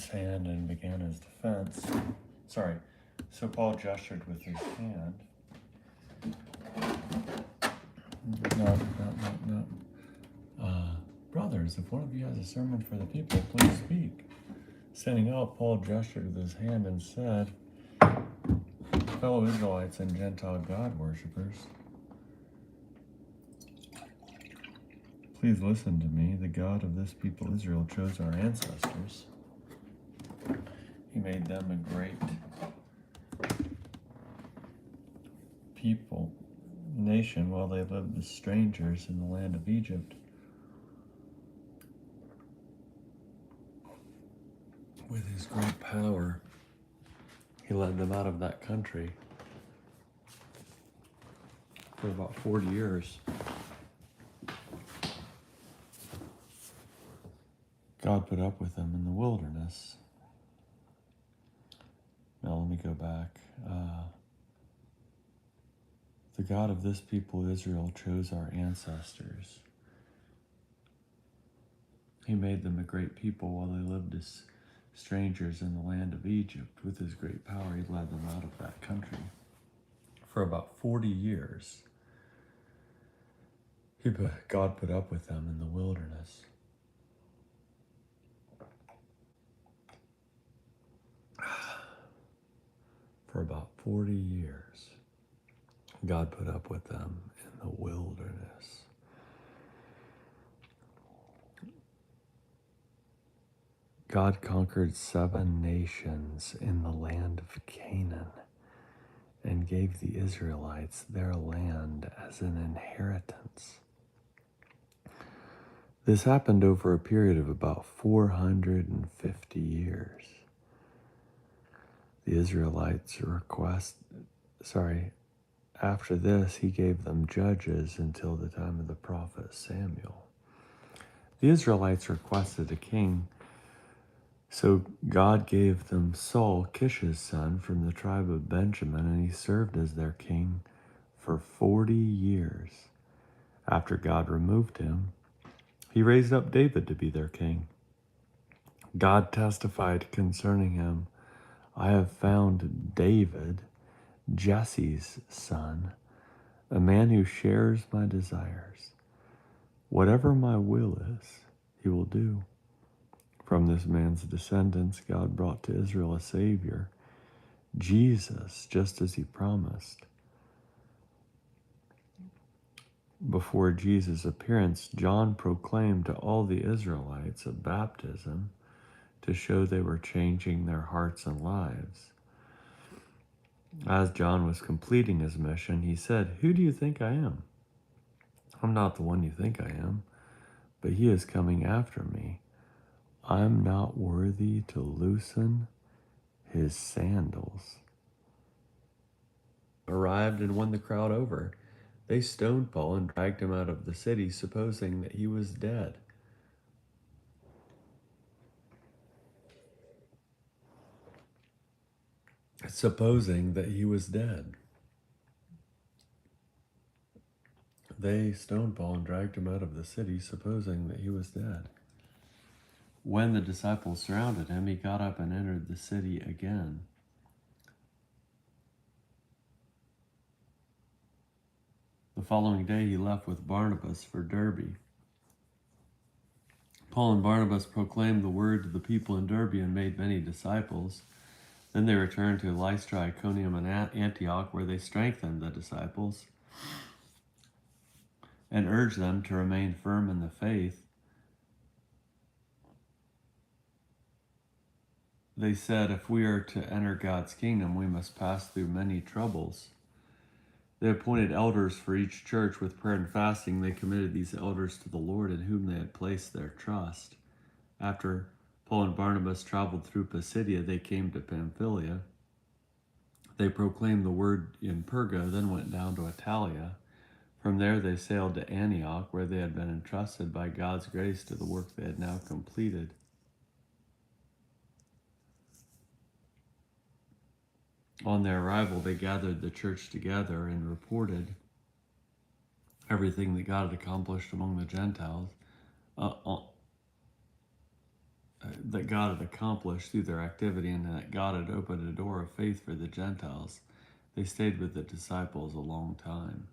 hand and began his defense. So Paul gestured with his hand. No. Brothers, if one of you has a sermon for the people, please speak. Standing up, Paul gestured with his hand and said, fellow Israelites and Gentile God worshippers, please listen to me. The God of this people Israel chose our ancestors. He made them a great people, nation, while they lived as strangers in the land of Egypt. With his great power, he led them out of that country for about 40 years. God put up with them in the wilderness. Now let me go back. The God of this people, Israel, chose our ancestors. He made them a great people while they lived as strangers in the land of Egypt. With his great power, he led them out of that country for about 40 years. God put up with them in the wilderness. For about 40 years, God put up with them in the wilderness. God conquered 7 nations in the land of Canaan and gave the Israelites their land as an inheritance. This happened over a period of about 450 years. The Israelites after this, he gave them judges until the time of the prophet Samuel. The Israelites requested a king, so God gave them Saul, Kish's son, from the tribe of Benjamin, and he served as their king for 40 years. After God removed him, he raised up David to be their king. God testified concerning him, I have found David, Jesse's son, a man who shares my desires. Whatever my will is, he will do. From this man's descendants, God brought to Israel a Savior, Jesus, just as he promised. Before Jesus' appearance, John proclaimed to all the Israelites a baptism to show they were changing their hearts and lives. As John was completing his mission, he said, "Who do you think I am? I'm not the one you think I am, but he is coming after me. I'm not worthy to loosen his sandals." Arrived and won the crowd over. They stoned Paul and dragged him out of the city, supposing that he was dead. They stoned Paul and dragged him out of the city, supposing that he was dead. When the disciples surrounded him, he got up and entered the city again. The following day, he left with Barnabas for Derbe. Paul and Barnabas proclaimed the word to the people in Derbe and made many disciples. Then they returned to Lystra, Iconium, and Antioch, where they strengthened the disciples and urged them to remain firm in the faith. They said, if we are to enter God's kingdom, we must pass through many troubles. They appointed elders for each church. With prayer and fasting, they committed these elders to the Lord in whom they had placed their trust. After Paul and Barnabas traveled through Pisidia, they came to Pamphylia. They proclaimed the word in Perga, then went down to Italia. From there they sailed to Antioch, where they had been entrusted by God's grace to the work they had now completed. On their arrival, they gathered the church together and reported everything that God had accomplished among the Gentiles, that God had accomplished through their activity, and that God had opened a door of faith for the Gentiles, they stayed with the disciples a long time.